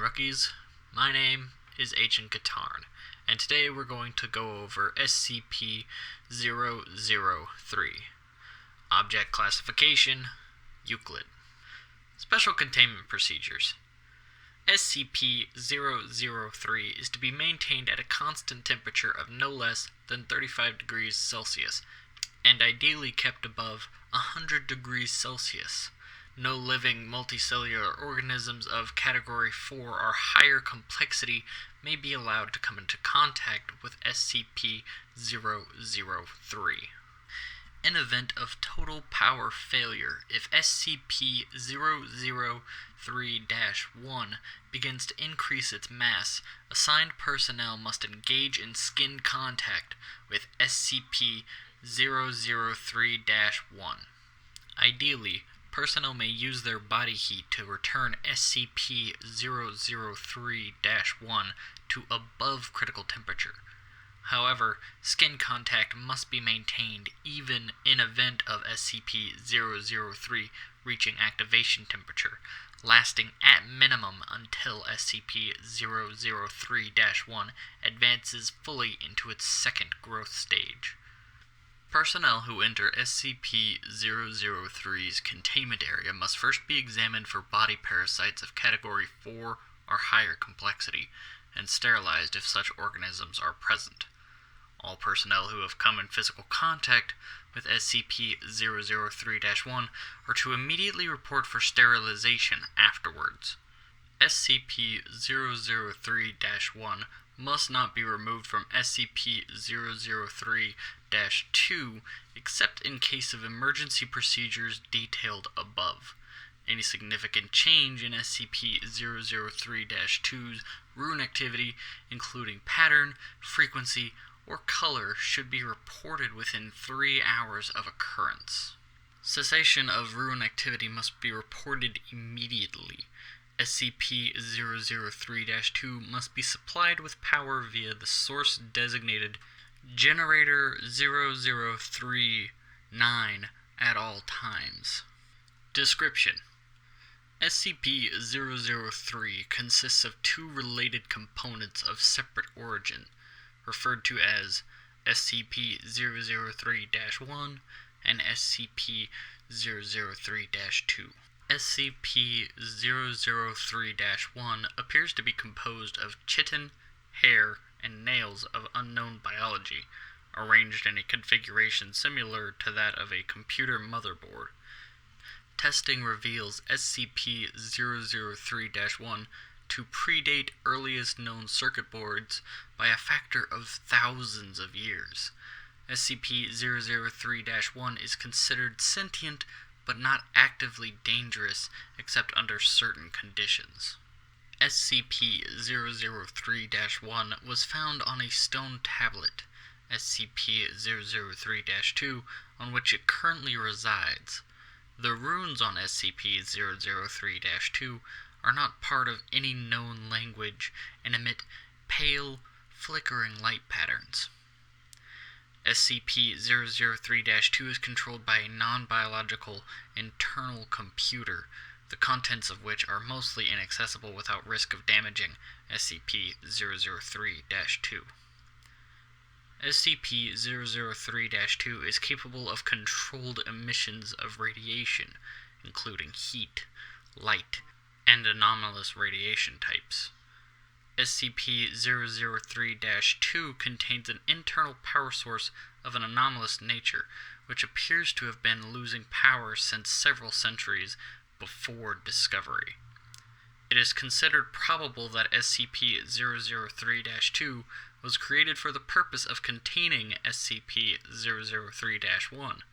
rookies. My name is Agent Katarn, and today we're going to go over SCP-003. Object Classification, Euclid. Special Containment Procedures. SCP-003 is to be maintained at a constant temperature of no less than 35 degrees Celsius, and ideally kept above 100 degrees Celsius. No living multicellular organisms of Category 4 or higher complexity may be allowed to come into contact with SCP-003. In event of total power failure, if SCP-003-1 begins to increase its mass, assigned personnel must engage in skin contact with SCP-003-1. Ideally, personnel may use their body heat to return SCP-003-1 to above critical temperature. However, skin contact must be maintained even in event of SCP-003 reaching activation temperature, lasting at minimum until SCP-003-1 advances fully into its second growth stage. Personnel who enter SCP-003's containment area must first be examined for body parasites of Category 4 or higher complexity, and sterilized if such organisms are present. All personnel who have come in physical contact with SCP-003-1 are to immediately report for sterilization afterwards. SCP-003-1 must not be removed from SCP-003-2 except in case of emergency procedures detailed above. Any significant change in SCP-003-2's rune activity, including pattern, frequency, or color, should be reported within 3 hours of occurrence. Cessation of rune activity must be reported immediately. SCP-003-2 must be supplied with power via the source-designated Generator 0039 at all times. Description: SCP-003 consists of two related components of separate origin, referred to as SCP-003-1 and SCP-003-2. SCP-003-1 appears to be composed of chitin, hair, and nails of unknown biology, arranged in a configuration similar to that of a computer motherboard. Testing reveals SCP-003-1 to predate earliest known circuit boards by a factor of thousands of years. SCP-003-1 is considered sentient but not actively dangerous except under certain conditions. SCP-003-1 was found on a stone tablet, SCP-003-2, on which it currently resides. The runes on SCP-003-2 are not part of any known language and emit pale, flickering light patterns. SCP-003-2 is controlled by a non-biological internal computer, the contents of which are mostly inaccessible without risk of damaging SCP-003-2. SCP-003-2 is capable of controlled emissions of radiation, including heat, light, and anomalous radiation types. SCP-003-2 contains an internal power source of an anomalous nature, which appears to have been losing power since several centuries before discovery. It is considered probable that SCP-003-2 was created for the purpose of containing SCP-003-1.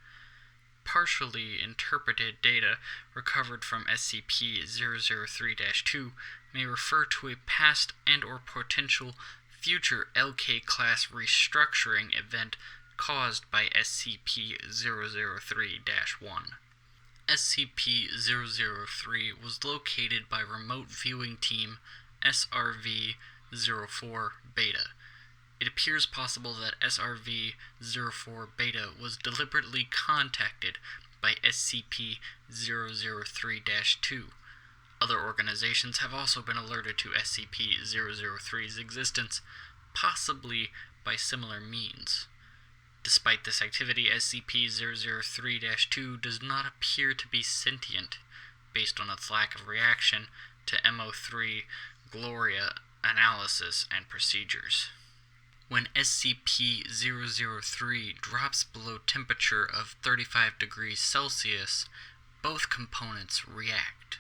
Partially interpreted data recovered from SCP-003-2 may refer to a past and or potential future LK-class restructuring event caused by SCP-003-1. SCP-003 was located by Remote Viewing Team SRV-04-Beta. It appears possible that SRV-04-Beta was deliberately contacted by SCP-003-2. Other organizations have also been alerted to SCP-003's existence, possibly by similar means. Despite this activity, SCP-003-2 does not appear to be sentient, based on its lack of reaction to MO3 Gloria analysis and procedures. When SCP-003 drops below temperature of 35 degrees Celsius, both components react.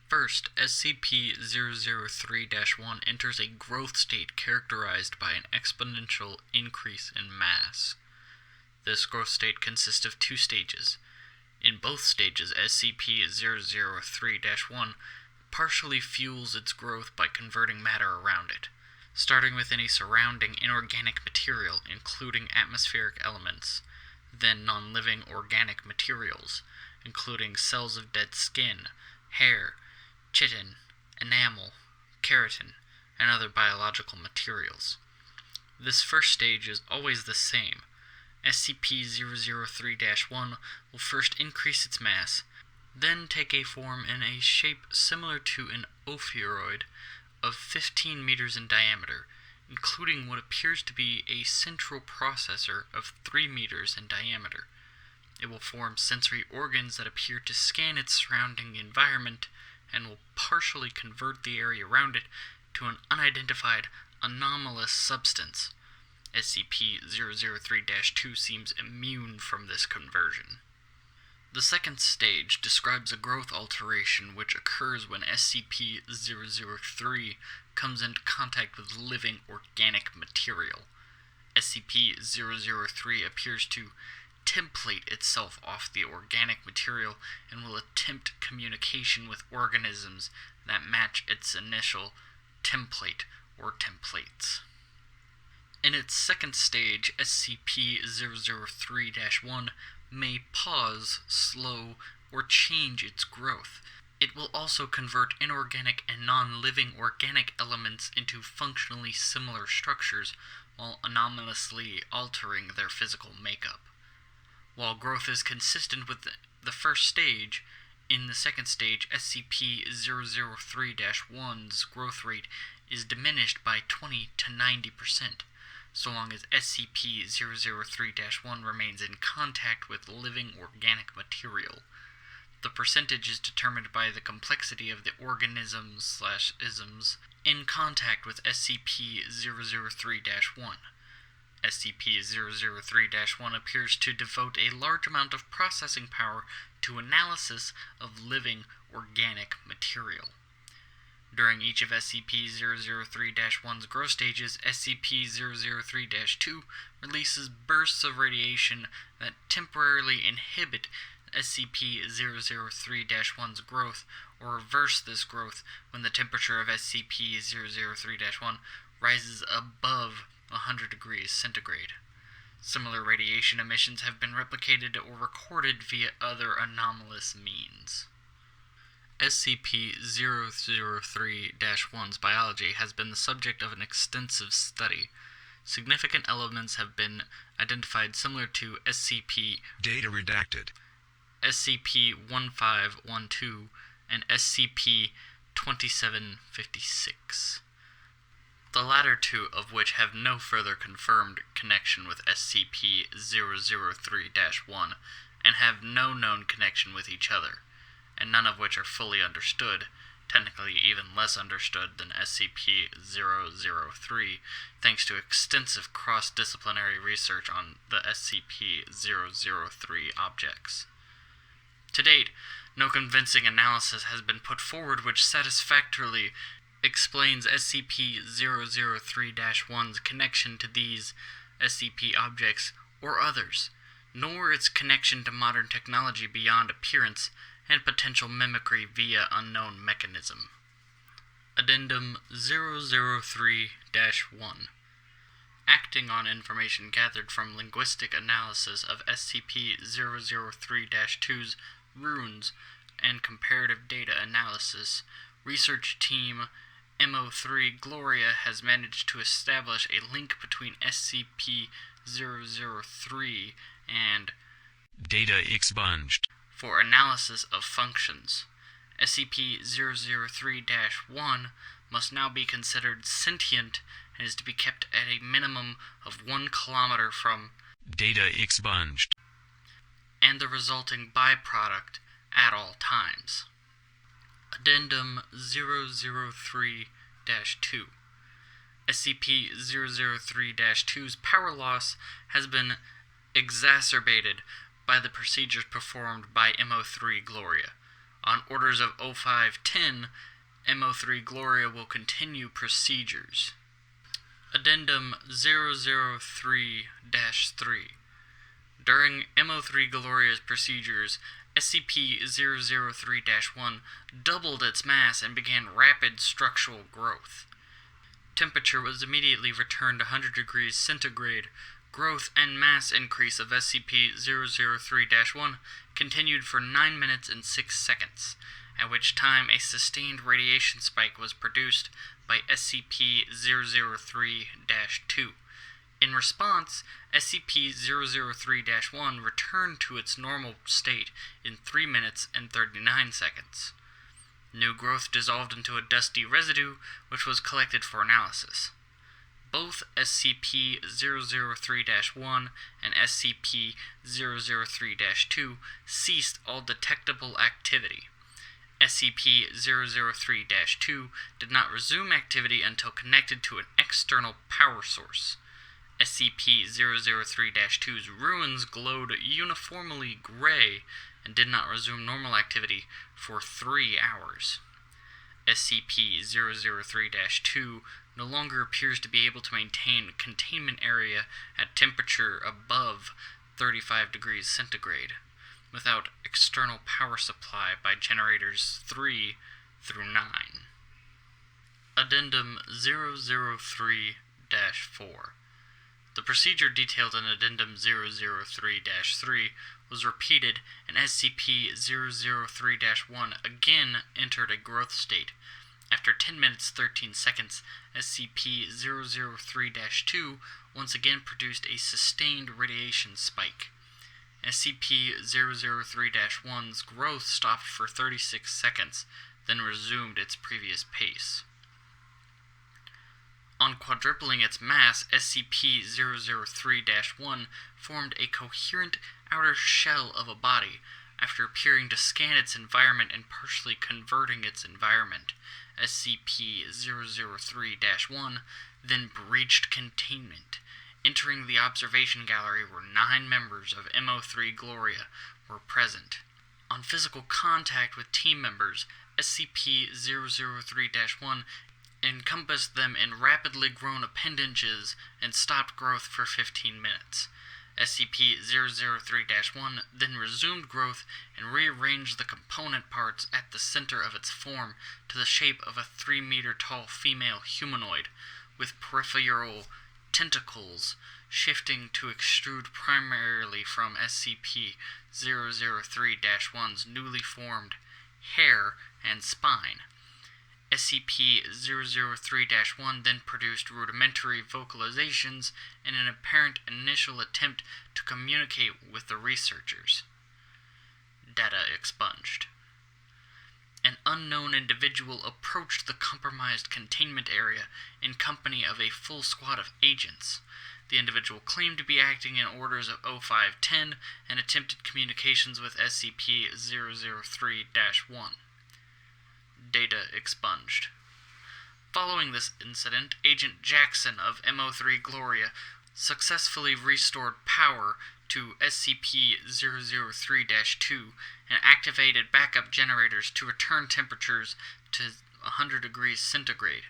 First, SCP-003-1 enters a growth state characterized by an exponential increase in mass. This growth state consists of two stages. In both stages, SCP-003-1 partially fuels its growth by converting matter around it, starting with any surrounding inorganic material, including atmospheric elements, then non-living organic materials, including cells of dead skin, hair, chitin, enamel, keratin, and other biological materials. This first stage is always the same. SCP-003-1 will first increase its mass, then take a form in a shape similar to an ophiuroid of 15 meters in diameter, including what appears to be a central processor of 3 meters in diameter. It will form sensory organs that appear to scan its surrounding environment and will partially convert the area around it to an unidentified anomalous substance. SCP-003-2 seems immune from this conversion. The second stage describes a growth alteration which occurs when SCP-003 comes into contact with living organic material. SCP-003 appears to template itself off the organic material and will attempt communication with organisms that match its initial template or templates. In its second stage, SCP-003-1 may pause, slow, or change its growth. It will also convert inorganic and non-living organic elements into functionally similar structures while anomalously altering their physical makeup. While growth is consistent with the first stage, in the second stage, SCP-003-1's growth rate is diminished by 20 to 90%, so long as SCP-003-1 remains in contact with living organic material. The percentage is determined by the complexity of the organisms/isms in contact with SCP-003-1. SCP-003-1 appears to devote a large amount of processing power to analysis of living organic material. During each of SCP-003-1's growth stages, SCP-003-2 releases bursts of radiation that temporarily inhibit SCP-003-1's growth or reverse this growth when the temperature of SCP-003-1 rises above 100 degrees centigrade. Similar radiation emissions have been replicated or recorded via other anomalous means. SCP-003-1's biology has been the subject of an extensive study. Significant elements have been identified similar to SCP Data redacted. SCP-1512 and SCP-2756. The latter two of which have no further confirmed connection with SCP-003-1 and have no known connection with each other, and none of which are fully understood, technically even less understood than SCP-003, thanks to extensive cross-disciplinary research on the SCP-003 objects. To date, no convincing analysis has been put forward which satisfactorily explains SCP-003-1's connection to these SCP objects or others, nor its connection to modern technology beyond appearance and potential mimicry via unknown mechanism. Addendum 003-1. Acting on information gathered from linguistic analysis of SCP-003-2's runes and comparative data analysis, research team MO3 Gloria has managed to establish a link between SCP-003 and Data expunged. for analysis of functions. SCP-003-1 must now be considered sentient and is to be kept at a minimum of 1 kilometer from data expunged and the resulting byproduct at all times. Addendum 003-2. SCP-003-2's power loss has been exacerbated by the procedures performed by MO3 Gloria. On orders of O510, MO3 Gloria will continue procedures. Addendum 003-3. During MO3 Gloria's procedures, SCP-003-1 doubled its mass and began rapid structural growth. Temperature was immediately returned to 100 degrees centigrade. Growth and mass increase of SCP-003-1 continued for 9 minutes and 6 seconds, at which time a sustained radiation spike was produced by SCP-003-2. In response, SCP-003-1 returned to its normal state in 3 minutes and 39 seconds. New growth dissolved into a dusty residue, which was collected for analysis. Both SCP-003-1 and SCP-003-2 ceased all detectable activity. SCP-003-2 did not resume activity until connected to an external power source. SCP-003-2's ruins glowed uniformly gray and did not resume normal activity for 3 hours. SCP-003-2 no longer appears to be able to maintain containment area at temperature above 35 degrees centigrade, without external power supply by generators 3 through 9. Addendum 003-4. The procedure detailed in Addendum 003-3 was repeated, and SCP-003-1 again entered a growth state. After 10 minutes 13 seconds, SCP-003-2 once again produced a sustained radiation spike. SCP-003-1's growth stopped for 36 seconds, then resumed its previous pace. On quadrupling its mass, SCP-003-1 formed a coherent outer shell of a body after appearing to scan its environment and partially converting its environment. SCP-003-1 then breached containment. Entering the observation gallery where 9 members of MO3 Gloria were present. On physical contact with team members, SCP-003-1 encompassed them in rapidly grown appendages and stopped growth for 15 minutes. SCP-003-1 then resumed growth and rearranged the component parts at the center of its form to the shape of a 3-meter-tall female humanoid, with peripheral tentacles shifting to extrude primarily from SCP-003-1's newly formed hair and spine. SCP-003-1 then produced rudimentary vocalizations in an apparent initial attempt to communicate with the researchers. Data expunged. An unknown individual approached the compromised containment area in company of a full squad of agents. The individual claimed to be acting in orders of O510 and attempted communications with SCP-003-1. Data expunged. Following this incident, Agent Jackson of MO3 Gloria successfully restored power to SCP-003-2 and activated backup generators to return temperatures to 100 degrees centigrade.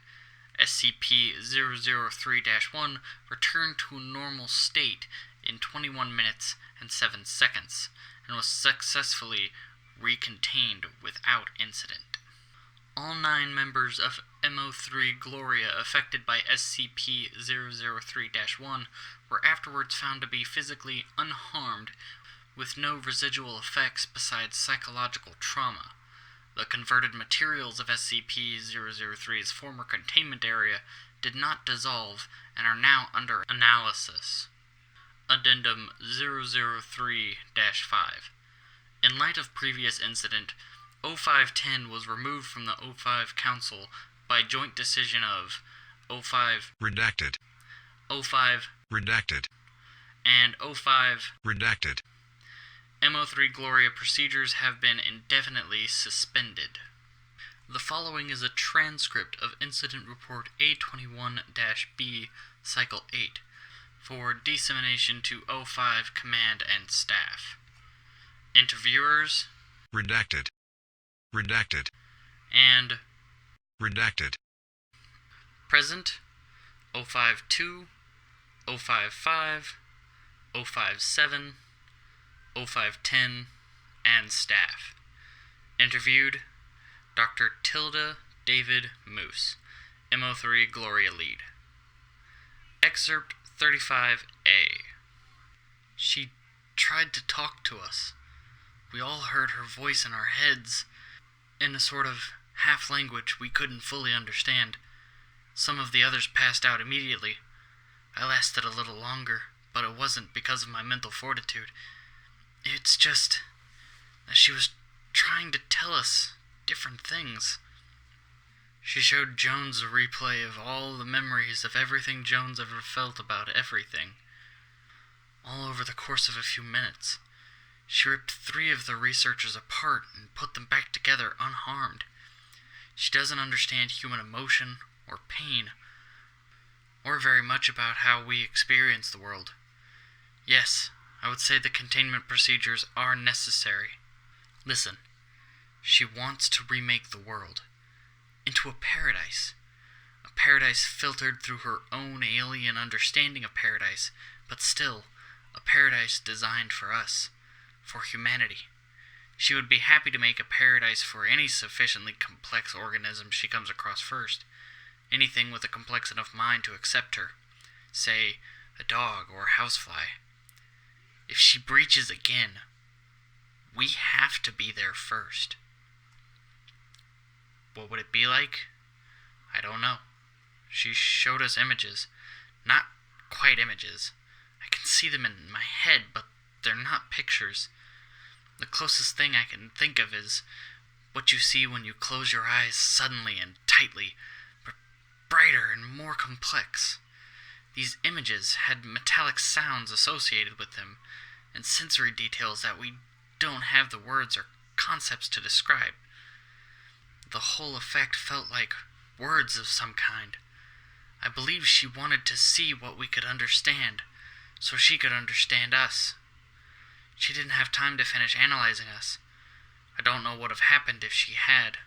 SCP-003-1 returned to a normal state in 21 minutes and 7 seconds and was successfully recontained without incident. All 9 members of MO3 Gloria affected by SCP-003-1 were afterwards found to be physically unharmed, with no residual effects besides psychological trauma. The converted materials of SCP-003's former containment area did not dissolve and are now under analysis. Addendum 003-5. In light of previous incident, 0510 was removed from the 05 Council by joint decision of 05, Redacted. 05, Redacted. and 05. Redacted. MO3 Gloria procedures have been indefinitely suspended. The following is a transcript of Incident Report A21-B, Cycle 8, for dissemination to 05 Command and Staff. Interviewers, Redacted. Redacted. and Redacted. present, 052, 055, 057, 0510, and staff. Interviewed, Dr. Tilda David Moose, MO3 Gloria Lead. Excerpt 35A. She tried to talk to us. We all heard her voice in our heads, in a sort of half-language we couldn't fully understand. Some of the others passed out immediately. I lasted a little longer, but it wasn't because of my mental fortitude. It's just that she was trying to tell us different things. She showed Jones a replay of all the memories of everything Jones ever felt about everything, all over the course of a few minutes. She ripped 3 of the researchers apart and put them back together unharmed. She doesn't understand human emotion or pain, or very much about how we experience the world. Yes, I would say the containment procedures are necessary. Listen, she wants to remake the world into a paradise filtered through her own alien understanding of paradise, but still a paradise designed for us, for humanity. She would be happy to make a paradise for any sufficiently complex organism she comes across first, anything with a complex enough mind to accept her, say, a dog or a housefly. If she breaches again, we have to be there first. What would it be like? I don't know. She showed us images. Not quite images. I can see them in my head, but they're not pictures. The closest thing I can think of is what you see when you close your eyes suddenly and tightly, but brighter and more complex. These images had metallic sounds associated with them, and sensory details that we don't have the words or concepts to describe. The whole effect felt like words of some kind. I believe she wanted to see what we could understand, so she could understand us. She didn't have time to finish analyzing us. I don't know what would have happened if she had.